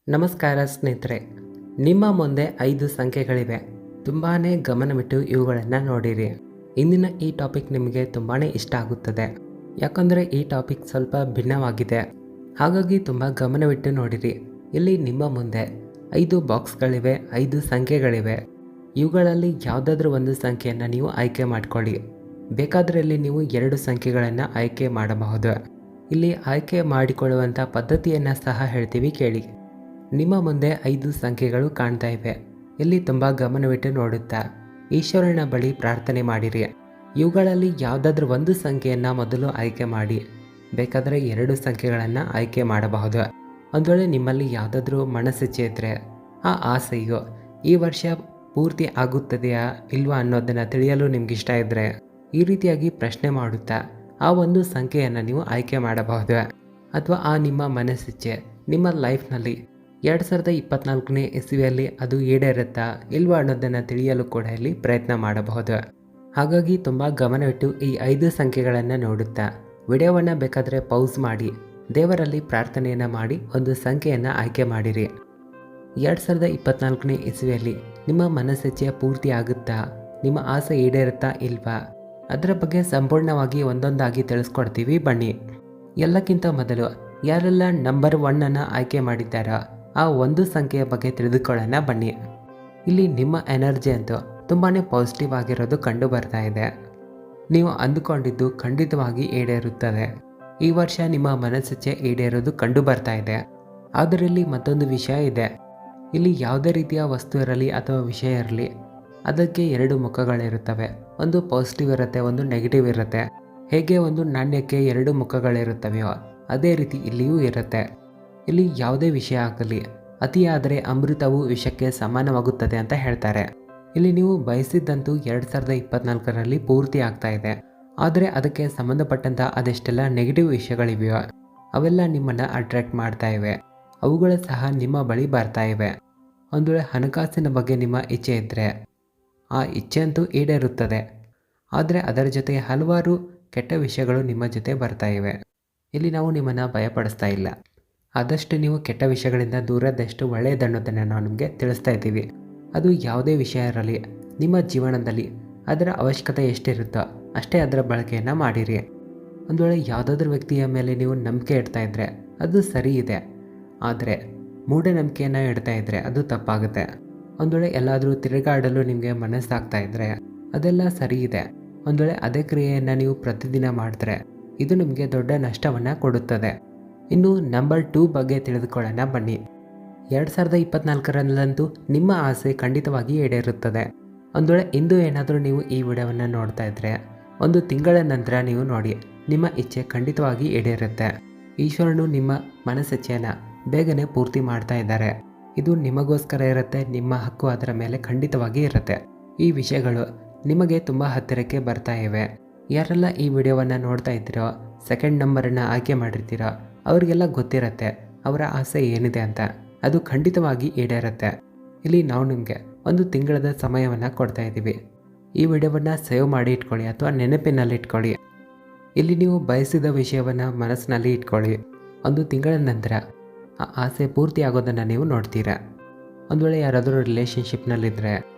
ನಮಸ್ಕಾರ ಸ್ನೇಹಿತರೆ, ನಿಮ್ಮ ಮುಂದೆ 5 ಸಂಖ್ಯೆಗಳಿವೆ. ತುಂಬಾ ಗಮನವಿಟ್ಟು ಇವುಗಳನ್ನು ನೋಡಿರಿ. ಇಂದಿನ ಈ ಟಾಪಿಕ್ ನಿಮಗೆ ತುಂಬಾ ಇಷ್ಟ ಆಗುತ್ತದೆ. ಯಾಕಂದರೆ ಈ ಟಾಪಿಕ್ ಸ್ವಲ್ಪ ಭಿನ್ನವಾಗಿದೆ. ಹಾಗಾಗಿ ತುಂಬ ಗಮನವಿಟ್ಟು ನೋಡಿರಿ. ಇಲ್ಲಿ ನಿಮ್ಮ ಮುಂದೆ 5 ಬಾಕ್ಸ್ಗಳಿವೆ, 5 ಸಂಖ್ಯೆಗಳಿವೆ. ಇವುಗಳಲ್ಲಿ ಯಾವುದಾದ್ರೂ ಒಂದು ಸಂಖ್ಯೆಯನ್ನು ನೀವು ಆಯ್ಕೆ ಮಾಡಿಕೊಳ್ಳಿ. ಬೇಕಾದರೆ ಇಲ್ಲಿ ನೀವು 2 ಸಂಖ್ಯೆಗಳನ್ನು ಆಯ್ಕೆ ಮಾಡಬಹುದು. ಇಲ್ಲಿ ಆಯ್ಕೆ ಮಾಡಿಕೊಳ್ಳುವಂಥ ಪದ್ಧತಿಯನ್ನು ಸಹ ಹೇಳ್ತೀವಿ, ಕೇಳಿ. ನಿಮ್ಮ ಮುಂದೆ 5 ಸಂಖ್ಯೆಗಳು ಕಾಣ್ತಾ ಇವೆ. ಇಲ್ಲಿ ತುಂಬ ಗಮನವಿಟ್ಟು ನೋಡುತ್ತಾ ಈಶ್ವರನ ಬಳಿ ಪ್ರಾರ್ಥನೆ ಮಾಡಿರಿ. ಇವುಗಳಲ್ಲಿ ಯಾವುದಾದ್ರೂ ಒಂದು ಸಂಖ್ಯೆಯನ್ನು ಮೊದಲು ಆಯ್ಕೆ ಮಾಡಿ. ಬೇಕಾದರೆ 2 ಸಂಖ್ಯೆಗಳನ್ನು ಆಯ್ಕೆ ಮಾಡಬಹುದು. ಒಂದು ವೇಳೆ ನಿಮ್ಮಲ್ಲಿ ಯಾವುದಾದ್ರೂ ಮನಸ್ಸಿಚ್ಛೆ ಇದ್ದರೆ, ಆ ಆಸೆಯು ಈ ವರ್ಷ ಪೂರ್ತಿ ಆಗುತ್ತದೆಯಾ ಇಲ್ವಾ ಅನ್ನೋದನ್ನು ತಿಳಿಯಲು ನಿಮ್ಗೆ ಇಷ್ಟ ಇದ್ದರೆ, ಈ ರೀತಿಯಾಗಿ ಪ್ರಶ್ನೆ ಮಾಡುತ್ತಾ ಆ ಒಂದು ಸಂಖ್ಯೆಯನ್ನು ನೀವು ಆಯ್ಕೆ ಮಾಡಬಹುದು. ಅಥವಾ ಆ ನಿಮ್ಮ ಮನಸ್ಸಿಚ್ಛೆ ನಿಮ್ಮ ಲೈಫ್ನಲ್ಲಿ 2024ನೇ ಇಸವಿಯಲ್ಲಿ ಅದು ಈಡೇರುತ್ತಾ ಇಲ್ವಾ ಅನ್ನೋದನ್ನು ತಿಳಿಯಲು ಕೂಡ ಇಲ್ಲಿ ಪ್ರಯತ್ನ ಮಾಡಬಹುದು. ಹಾಗಾಗಿ ತುಂಬ ಗಮನವಿಟ್ಟು ಈ 5 ಸಂಖ್ಯೆಗಳನ್ನು ನೋಡುತ್ತಾ ವಿಡಿಯೋವನ್ನು ಬೇಕಾದರೆ ಪೌಸ್ ಮಾಡಿ ದೇವರಲ್ಲಿ ಪ್ರಾರ್ಥನೆಯನ್ನು ಮಾಡಿ ಒಂದು ಸಂಖ್ಯೆಯನ್ನು ಆಯ್ಕೆ ಮಾಡಿರಿ. 2024ನೇ ಇಸವಿಯಲ್ಲಿ ನಿಮ್ಮ ಮನಸ್ಸಿಚ್ಛೆ ಪೂರ್ತಿ ಆಗುತ್ತಾ, ನಿಮ್ಮ ಆಸೆ ಈಡೇರುತ್ತಾ ಇಲ್ವಾ, ಅದರ ಬಗ್ಗೆ ಸಂಪೂರ್ಣವಾಗಿ ಒಂದೊಂದಾಗಿ ತಿಳಿಸ್ಕೊಡ್ತೀವಿ, ಬನ್ನಿ. ಎಲ್ಲಕ್ಕಿಂತ ಮೊದಲು ಯಾರೆಲ್ಲ ನಂಬರ್ 1 ಆಯ್ಕೆ ಮಾಡಿದ್ದಾರೋ ಆ ಒಂದು ಸಂಖ್ಯೆಯ ಬಗ್ಗೆ ತಿಳಿದುಕೊಳ್ಳೋಣ, ಬನ್ನಿ. ಇಲ್ಲಿ ನಿಮ್ಮ ಎನರ್ಜಿ ಅಂತೂ ತುಂಬಾ ಪಾಸಿಟಿವ್ ಆಗಿರೋದು ಕಂಡು ಬರ್ತಾ ಇದೆ. ನೀವು ಅಂದುಕೊಂಡಿದ್ದು ಖಂಡಿತವಾಗಿ ಈಡೇರುತ್ತದೆ. ಈ ವರ್ಷ ನಿಮ್ಮ ಮನಸ್ಸಿಚ್ಛೆ ಈಡೇರೋದು ಕಂಡು ಬರ್ತಾ ಇದೆ. ಆದರೆ ಇಲ್ಲಿ ಮತ್ತೊಂದು ವಿಷಯ ಇದೆ. ಇಲ್ಲಿ ಯಾವುದೇ ರೀತಿಯ ವಸ್ತು ಇರಲಿ ಅಥವಾ ವಿಷಯ ಇರಲಿ, ಅದಕ್ಕೆ 2 ಮುಖಗಳಿರುತ್ತವೆ. ಒಂದು ಪಾಸಿಟಿವ್ ಇರುತ್ತೆ, ಒಂದು ನೆಗೆಟಿವ್ ಇರುತ್ತೆ. ಹೇಗೆ ಒಂದು ನಾಣ್ಯಕ್ಕೆ 2 ಮುಖಗಳಿರುತ್ತವೆಯೋ ಅದೇ ರೀತಿ ಇಲ್ಲಿಯೂ ಇರುತ್ತೆ. ಇಲ್ಲಿ ಯಾವುದೇ ವಿಷಯ ಆಗಲಿ, ಅತಿಯಾದರೆ ಅಮೃತವು ವಿಷಕ್ಕೆ ಸಮಾನವಾಗುತ್ತದೆ ಅಂತ ಹೇಳ್ತಾರೆ. ಇಲ್ಲಿ ನೀವು ಬಯಸಿದ್ದಂತೂ 2024ರಲ್ಲಿ ಪೂರ್ತಿ ಆಗ್ತಾ ಇದೆ. ಆದರೆ ಅದಕ್ಕೆ ಸಂಬಂಧಪಟ್ಟಂಥ ಅದೆಷ್ಟೆಲ್ಲ ನೆಗೆಟಿವ್ ವಿಷಯಗಳಿವೆಯೋ ಅವೆಲ್ಲ ನಿಮ್ಮನ್ನು ಅಟ್ರಾಕ್ಟ್ ಮಾಡ್ತಾ ಇವೆ. ಅವುಗಳು ಸಹ ನಿಮ್ಮ ಬಳಿ ಬರ್ತಾ ಇವೆ. ಒಂದು ವೇಳೆ ಹಣಕಾಸಿನ ಬಗ್ಗೆ ನಿಮ್ಮ ಇಚ್ಛೆ ಇದ್ದರೆ ಆ ಇಚ್ಛೆ ಅಂತೂ ಈಡೇರುತ್ತದೆ. ಆದರೆ ಅದರ ಜೊತೆ ಹಲವಾರು ಕೆಟ್ಟ ವಿಷಯಗಳು ನಿಮ್ಮ ಜೊತೆ ಬರ್ತಾ ಇವೆ. ಇಲ್ಲಿ ನಾವು ನಿಮ್ಮನ್ನು ಭಯಪಡಿಸ್ತಾ ಇಲ್ಲ. ಆದಷ್ಟು ನೀವು ಕೆಟ್ಟ ವಿಷಯಗಳಿಂದ ದೂರದಷ್ಟು ಒಳ್ಳೆಯದನ್ನೋದನ್ನು ನಾವು ನಿಮಗೆ ತಿಳಿಸ್ತಾ ಇದ್ದೀವಿ. ಅದು ಯಾವುದೇ ವಿಷಯ ಇರಲಿ, ನಿಮ್ಮ ಜೀವನದಲ್ಲಿ ಅದರ ಅವಶ್ಯಕತೆ ಎಷ್ಟಿರುತ್ತೋ ಅಷ್ಟೇ ಅದರ ಬಳಕೆಯನ್ನು ಮಾಡಿರಿ. ಒಂದು ವೇಳೆ ಯಾವುದಾದ್ರೂ ವ್ಯಕ್ತಿಯ ಮೇಲೆ ನೀವು ನಂಬಿಕೆ ಇಡ್ತಾ ಇದ್ದರೆ ಅದು ಸರಿ ಇದೆ. ಆದರೆ ಮೂಢನಂಬಿಕೆಯನ್ನು ಇಡ್ತಾ ಇದ್ದರೆ ಅದು ತಪ್ಪಾಗುತ್ತೆ. ಒಂದು ವೇಳೆ ಎಲ್ಲಾದರೂ ತಿರುಗಾಡಲು ನಿಮಗೆ ಮನಸ್ಸಾಗ್ತಾ ಇದ್ದರೆ ಅದೆಲ್ಲ ಸರಿ ಇದೆ. ಒಂದು ವೇಳೆ ಅದೇ ಕ್ರಿಯೆಯನ್ನು ನೀವು ಪ್ರತಿದಿನ ಮಾಡಿದ್ರೆ ಇದು ನಿಮಗೆ ದೊಡ್ಡ ನಷ್ಟವನ್ನು ಕೊಡುತ್ತದೆ. ಇನ್ನು ನಂಬರ್ 2 ಬಗ್ಗೆ ತಿಳಿದುಕೊಳ್ಳೋಣ, ಬನ್ನಿ. 2024ರಲ್ಲಂತೂ ನಿಮ್ಮ ಆಸೆ ಖಂಡಿತವಾಗಿ ಈಡೇರುತ್ತದೆ. ಒಂದು ವೇಳೆ ಇಂದು ಏನಾದರೂ ನೀವು ಈ ವಿಡಿಯೋವನ್ನು ನೋಡ್ತಾ ಇದ್ದರೆ ಒಂದು ತಿಂಗಳ ನಂತರ ನೀವು ನೋಡಿ, ನಿಮ್ಮ ಇಚ್ಛೆ ಖಂಡಿತವಾಗಿ ಈಡೇರುತ್ತೆ. ಈಶ್ವರನು ನಿಮ್ಮ ಮನಸ್ಸಿಚ್ಛೆಯನ್ನು ಬೇಗನೆ ಪೂರ್ತಿ ಮಾಡ್ತಾ ಇದ್ದಾರೆ. ಇದು ನಿಮಗೋಸ್ಕರ ಇರುತ್ತೆ, ನಿಮ್ಮ ಹಕ್ಕು ಅದರ ಮೇಲೆ ಖಂಡಿತವಾಗಿ ಇರುತ್ತೆ. ಈ ವಿಷಯಗಳು ನಿಮಗೆ ತುಂಬ ಹತ್ತಿರಕ್ಕೆ ಬರ್ತಾ ಇವೆ. ಯಾರೆಲ್ಲ ಈ ವಿಡಿಯೋವನ್ನು ನೋಡ್ತಾ ಇದ್ದೀರೋ, ಸೆಕೆಂಡ್ ನಂಬರನ್ನು ಆಯ್ಕೆ ಮಾಡಿರ್ತೀರೋ ಅವರಿಗೆಲ್ಲ ಗೊತ್ತಿರುತ್ತೆ ಅವರ ಆಸೆ ಏನಿದೆ ಅಂತ. ಅದು ಖಂಡಿತವಾಗಿ ಈಡೇರುತ್ತೆ. ಇಲ್ಲಿ ನಾವು ನಿಮಗೆ ಒಂದು ತಿಂಗಳದ ಸಮಯವನ್ನು ಕೊಡ್ತಾ ಇದ್ದೀವಿ. ಈ ವಿಡಿಯೋವನ್ನು ಸೇವ್ ಮಾಡಿ ಇಟ್ಕೊಳ್ಳಿ ಅಥವಾ ನೆನಪಿನಲ್ಲಿ ಇಟ್ಕೊಳ್ಳಿ. ಇಲ್ಲಿ ನೀವು ಬಯಸಿದ ವಿಷಯವನ್ನು ಮನಸ್ಸಿನಲ್ಲಿ ಇಟ್ಕೊಳ್ಳಿ. ಒಂದು ತಿಂಗಳ ನಂತರ ಆ ಆಸೆ ಪೂರ್ತಿ ಆಗೋದನ್ನು ನೀವು ನೋಡ್ತೀರಾ. ಒಂದು ವೇಳೆ ಯಾರಾದರೂ ರಿಲೇಷನ್ಶಿಪ್ನಲ್ಲಿದ್ದರೆ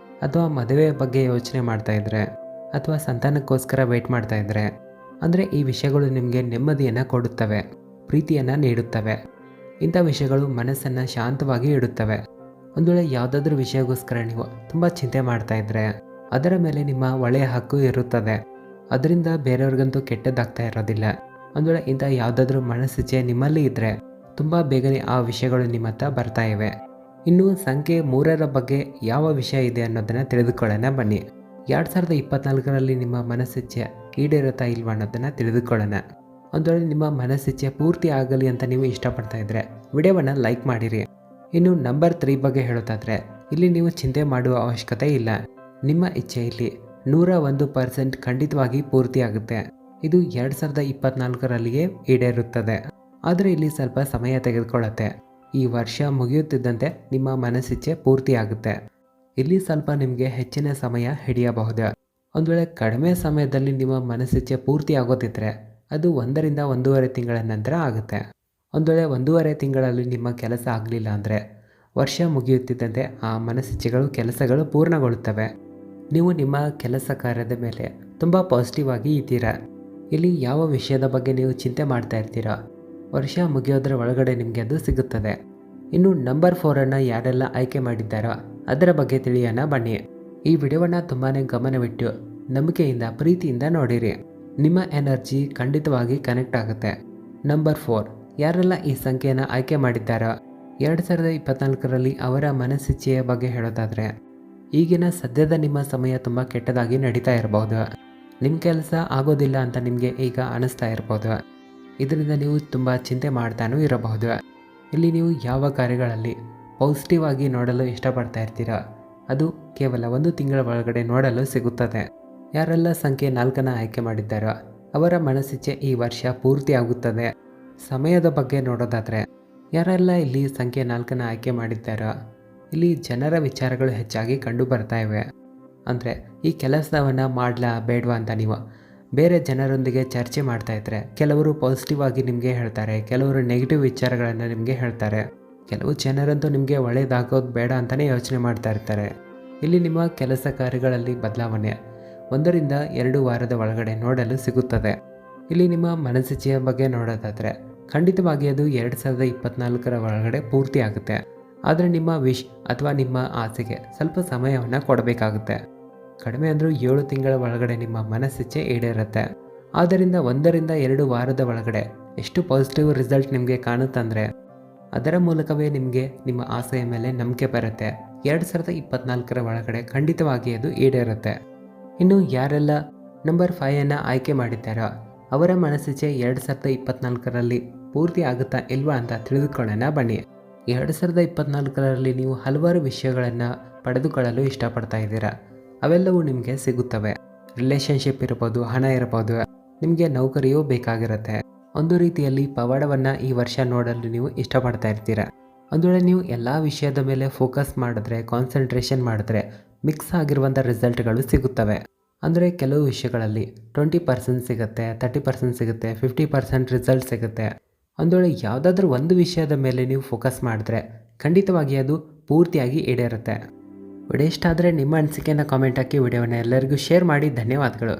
ಅಥವಾ ಮದುವೆ ಬಗ್ಗೆ ಯೋಚನೆ ಮಾಡ್ತಾ ಇದ್ದರೆ ಅಥವಾ ಸಂತಾನಕ್ಕೋಸ್ಕರ ವೆಯ್ಟ್ ಮಾಡ್ತಾ ಇದ್ದರೆ, ಅಂದರೆ ಈ ವಿಷಯಗಳು ನಿಮಗೆ ನೆಮ್ಮದಿಯನ್ನು ಕೊಡುತ್ತವೆ, ಪ್ರೀತಿಯನ್ನು ನೀಡುತ್ತವೆ. ಇಂಥ ವಿಷಯಗಳು ಮನಸ್ಸನ್ನು ಶಾಂತವಾಗಿ ಇಡುತ್ತವೆ. ಒಂದು ವೇಳೆ ಯಾವುದಾದ್ರೂ ವಿಷಯಕ್ಕೋಸ್ಕರ ನೀವು ತುಂಬ ಚಿಂತೆ ಮಾಡ್ತಾ ಇದ್ದರೆ ಅದರ ಮೇಲೆ ನಿಮ್ಮ ಒಳ್ಳೆಯ ಹಕ್ಕು ಇರುತ್ತದೆ. ಅದರಿಂದ ಬೇರೆಯವ್ರಿಗಂತೂ ಕೆಟ್ಟದ್ದಾಗ್ತಾ ಇರೋದಿಲ್ಲ. ಒಂದು ವೇಳೆ ಇಂಥ ಯಾವುದಾದ್ರೂ ಮನಸ್ಸಿಚ್ಛೆ ನಿಮ್ಮಲ್ಲಿ ಇದ್ದರೆ ತುಂಬ ಬೇಗನೆ ಆ ವಿಷಯಗಳು ನಿಮ್ಮ ಹತ್ರ ಬರ್ತಾ ಇವೆ. ಇನ್ನು ಸಂಖ್ಯೆ 3ರ ಬಗ್ಗೆ ಯಾವ ವಿಷಯ ಇದೆ ಅನ್ನೋದನ್ನು ತಿಳಿದುಕೊಳ್ಳೋಣ, ಬನ್ನಿ. 2024ರಲ್ಲಿ ನಿಮ್ಮ ಮನಸ್ಸಿಚ್ಛೆ ಈಡೇರುತ್ತಾ ಇಲ್ವಾ ಅನ್ನೋದನ್ನು ತಿಳಿದುಕೊಳ್ಳೋಣ. ಒಂದು ವೇಳೆ ನಿಮ್ಮ ಮನಸ್ಸಿಚ್ಛೆ ಪೂರ್ತಿ ಆಗಲಿ ಅಂತ ನೀವು ಇಷ್ಟಪಡ್ತಾ ಇದ್ದರೆ ವಿಡಿಯೋವನ್ನು ಲೈಕ್ ಮಾಡಿರಿ. ಇನ್ನು ನಂಬರ್ 3 ಬಗ್ಗೆ ಹೇಳೋದಾದರೆ ಇಲ್ಲಿ ನೀವು ಚಿಂತೆ ಮಾಡುವ ಅವಶ್ಯಕತೆ ಇಲ್ಲ. ನಿಮ್ಮ ಇಚ್ಛೆ ಇಲ್ಲಿ 101% ಖಂಡಿತವಾಗಿ ಪೂರ್ತಿ ಆಗುತ್ತೆ. ಇದು 2024ರಲ್ಲಿಯೇ ಈಡೇರುತ್ತದೆ. ಆದರೆ ಇಲ್ಲಿ ಸ್ವಲ್ಪ ಸಮಯ ತೆಗೆದುಕೊಳ್ಳುತ್ತೆ. ಈ ವರ್ಷ ಮುಗಿಯುತ್ತಿದ್ದಂತೆ ನಿಮ್ಮ ಮನಸ್ಸಿಚ್ಛೆ ಪೂರ್ತಿ ಆಗುತ್ತೆ. ಇಲ್ಲಿ ಸ್ವಲ್ಪ ನಿಮಗೆ ಹೆಚ್ಚಿನ ಸಮಯ ಹಿಡಿಯಬಹುದು. ಒಂದು ವೇಳೆ ಕಡಿಮೆ ಸಮಯದಲ್ಲಿ ನಿಮ್ಮ ಮನಸ್ಸಿಚ್ಛೆ ಪೂರ್ತಿ ಆಗೋದಿದ್ದರೆ ಅದು 1 ರಿಂದ 1.5 ತಿಂಗಳ ನಂತರ ಆಗುತ್ತೆ. ಒಂದು ವೇಳೆ 1.5 ತಿಂಗಳಲ್ಲಿ ನಿಮ್ಮ ಕೆಲಸ ಆಗಲಿಲ್ಲ ಅಂದರೆ ವರ್ಷ ಮುಗಿಯುತ್ತಿದ್ದಂತೆ ಆ ಮನಸ್ಸಿಚ್ಛೆಗಳು ಕೆಲಸಗಳು ಪೂರ್ಣಗೊಳ್ಳುತ್ತವೆ. ನೀವು ನಿಮ್ಮ ಕೆಲಸ ಕಾರ್ಯದ ಮೇಲೆ ತುಂಬ ಪಾಸಿಟಿವ್ ಆಗಿ ಇದ್ದೀರಾ. ಇಲ್ಲಿ ಯಾವ ವಿಷಯದ ಬಗ್ಗೆ ನೀವು ಚಿಂತೆ ಮಾಡ್ತಾ ಇರ್ತೀರಾ, ವರ್ಷ ಮುಗಿಯೋದ್ರ ಒಳಗಡೆ ನಿಮಗೆ ಅದು ಸಿಗುತ್ತದೆ. ಇನ್ನು ನಂಬರ್ 4 ಯಾರೆಲ್ಲ ಆಯ್ಕೆ ಮಾಡಿದ್ದಾರೋ ಅದರ ಬಗ್ಗೆ ತಿಳಿಯೋಣ ಬನ್ನಿ. ಈ ವಿಡಿಯೋವನ್ನು ತುಂಬಾ ಗಮನವಿಟ್ಟು ನಂಬಿಕೆಯಿಂದ ಪ್ರೀತಿಯಿಂದ ನೋಡಿರಿ. ನಿಮ್ಮ ಎನರ್ಜಿ ಖಂಡಿತವಾಗಿ ಕನೆಕ್ಟ್ ಆಗುತ್ತೆ. ನಂಬರ್ 4 ಯಾರೆಲ್ಲ ಈ ಸಂಖ್ಯೆಯನ್ನು ಆಯ್ಕೆ ಮಾಡಿದ್ದಾರೋ 2024ರಲ್ಲಿ ಅವರ ಮನಸ್ಸಿಚ್ಛೆಯ ಬಗ್ಗೆ ಹೇಳೋದಾದರೆ, ಈಗಿನ ಸದ್ಯದ ನಿಮ್ಮ ಸಮಯ ತುಂಬ ಕೆಟ್ಟದಾಗಿ ನಡೀತಾ ಇರಬಹುದು. ನಿಮ್ಮ ಕೆಲಸ ಆಗೋದಿಲ್ಲ ಅಂತ ನಿಮಗೆ ಈಗ ಅನಿಸ್ತಾ ಇರ್ಬೋದು. ಇದರಿಂದ ನೀವು ತುಂಬ ಚಿಂತೆ ಮಾಡ್ತಾನೂ ಇರಬಹುದು. ಇಲ್ಲಿ ನೀವು ಯಾವ ಕಾರ್ಯಗಳಲ್ಲಿ ಪಾಸಿಟಿವ್ ಆಗಿ ನೋಡಲು ಇಷ್ಟಪಡ್ತಾ ಇರ್ತೀರಾ ಅದು ಕೇವಲ 1 ತಿಂಗಳ ಒಳಗಡೆ ನೋಡಲು ಸಿಗುತ್ತದೆ. ಯಾರೆಲ್ಲ ಸಂಖ್ಯೆ 4 ಆಯ್ಕೆ ಮಾಡಿದ್ದಾರೋ ಅವರ ಮನಸ್ಸಿಚ್ಛೆ ಈ ವರ್ಷ ಪೂರ್ತಿ ಆಗುತ್ತದೆ. ಸಮಯದ ಬಗ್ಗೆ ನೋಡೋದಾದರೆ, ಯಾರೆಲ್ಲ ಇಲ್ಲಿ ಸಂಖ್ಯೆ 4 ಆಯ್ಕೆ ಮಾಡಿದ್ದಾರೋ ಇಲ್ಲಿ ಜನರ ವಿಚಾರಗಳು ಹೆಚ್ಚಾಗಿ ಕಂಡು ಬರ್ತಾ ಇವೆ. ಅಂದರೆ ಈ ಕೆಲಸವನ್ನು ಮಾಡಲಾ ಬೇಡವಾ ಅಂತ ನೀವು ಬೇರೆ ಜನರೊಂದಿಗೆ ಚರ್ಚೆ ಮಾಡ್ತಾ ಇದ್ದರೆ ಕೆಲವರು ಪಾಸಿಟಿವ್ ಆಗಿ ನಿಮಗೆ ಹೇಳ್ತಾರೆ, ಕೆಲವರು ನೆಗೆಟಿವ್ ವಿಚಾರಗಳನ್ನು ನಿಮಗೆ ಹೇಳ್ತಾರೆ. ಕೆಲವು ಜನರಂತೂ ನಿಮಗೆ ಒಳ್ಳೆಯದಾಗೋದು ಬೇಡ ಅಂತಲೇ ಯೋಚನೆ ಮಾಡ್ತಾ ಇರ್ತಾರೆ. ಇಲ್ಲಿ ನಿಮ್ಮ ಕೆಲಸ ಕಾರ್ಯಗಳಲ್ಲಿ ಬದಲಾವಣೆ 1 ರಿಂದ 2 ವಾರದ ಒಳಗಡೆ ನೋಡಲು ಸಿಗುತ್ತದೆ. ಇಲ್ಲಿ ನಿಮ್ಮ ಮನಸ್ಸಿಚ್ಛೆಯ ಬಗ್ಗೆ ನೋಡೋದಾದರೆ ಖಂಡಿತವಾಗಿ ಅದು 2024ರ ಒಳಗಡೆ ಪೂರ್ತಿ ಆಗುತ್ತೆ. ಆದರೆ ನಿಮ್ಮ ವಿಶ್ ಅಥವಾ ನಿಮ್ಮ ಆಸೆಗೆ ಸ್ವಲ್ಪ ಸಮಯವನ್ನು ಕೊಡಬೇಕಾಗುತ್ತೆ. ಕಡಿಮೆ ಅಂದರೂ 7 ತಿಂಗಳ ಒಳಗಡೆ ನಿಮ್ಮ ಮನಸ್ಸಿಚ್ಛೆ ಈಡೇರುತ್ತೆ. ಆದ್ದರಿಂದ 1 ರಿಂದ 2 ವಾರದ ಒಳಗಡೆ ಎಷ್ಟು ಪಾಸಿಟಿವ್ ರಿಸಲ್ಟ್ ನಿಮಗೆ ಕಾಣುತ್ತಂದರೆ ಅದರ ಮೂಲಕವೇ ನಿಮಗೆ ನಿಮ್ಮ ಆಸೆಯ ಮೇಲೆ ನಂಬಿಕೆ ಬರುತ್ತೆ. 2024ರ ಒಳಗಡೆ ಖಂಡಿತವಾಗಿ ಅದು ಈಡೇರುತ್ತೆ. ಇನ್ನು ಯಾರೆಲ್ಲ ನಂಬರ್ 5 ಆಯ್ಕೆ ಮಾಡಿದ್ದಾರೋ ಅವರ ಮನಸ್ಸಿಚ್ಛೆ 2024ರಲ್ಲಿ ಪೂರ್ತಿ ಆಗುತ್ತಾ ಇಲ್ವಾ ಅಂತ ತಿಳಿದುಕೊಳ್ಳೋಣ ಬನ್ನಿ. 2024ರಲ್ಲಿ ನೀವು ಹಲವಾರು ವಿಷಯಗಳನ್ನು ಪಡೆದುಕೊಳ್ಳಲು ಇಷ್ಟಪಡ್ತಾ ಇದ್ದೀರಾ. ಅವೆಲ್ಲವೂ ನಿಮಗೆ ಸಿಗುತ್ತವೆ. ರಿಲೇಷನ್ಶಿಪ್ ಇರ್ಬೋದು, ಹಣ ಇರ್ಬೋದು, ನಿಮಗೆ ನೌಕರಿಯೂ ಬೇಕಾಗಿರುತ್ತೆ. ಒಂದು ರೀತಿಯಲ್ಲಿ ಪವಾಡವನ್ನು ಈ ವರ್ಷ ನೋಡಲು ನೀವು ಇಷ್ಟಪಡ್ತಾ ಇರ್ತೀರ. ಒಂದು ವೇಳೆ ನೀವು ಎಲ್ಲ ವಿಷಯದ ಮೇಲೆ ಫೋಕಸ್ ಮಾಡಿದ್ರೆ, ಕಾನ್ಸಂಟ್ರೇಷನ್ ಮಾಡಿದ್ರೆ ಮಿಕ್ಸ್ ಆಗಿರುವಂಥ ರಿಸಲ್ಟ್ಗಳು ಸಿಗುತ್ತವೆ. ಅಂದರೆ ಕೆಲವು ವಿಷಯಗಳಲ್ಲಿ 20% ಸಿಗುತ್ತೆ, 30% ಸಿಗುತ್ತೆ, 50% ರಿಸಲ್ಟ್ ಸಿಗುತ್ತೆ. ಒಂದು ವೇಳೆ ಯಾವುದಾದ್ರೂ ಒಂದು ವಿಷಯದ ಮೇಲೆ ನೀವು ಫೋಕಸ್ ಮಾಡಿದ್ರೆ ಖಂಡಿತವಾಗಿ ಅದು ಪೂರ್ತಿಯಾಗಿ ಈಡೇರುತ್ತೆ. ವಿಡಿಯೋ ಇಷ್ಟ ಆದರೆ ನಿಮ್ಮ ಅನಿಸಿಕೆಯನ್ನು ಕಾಮೆಂಟ್ ಹಾಕಿ ವಿಡಿಯೋವನ್ನು ಎಲ್ಲರಿಗೂ ಶೇರ್ ಮಾಡಿ. ಧನ್ಯವಾದಗಳು.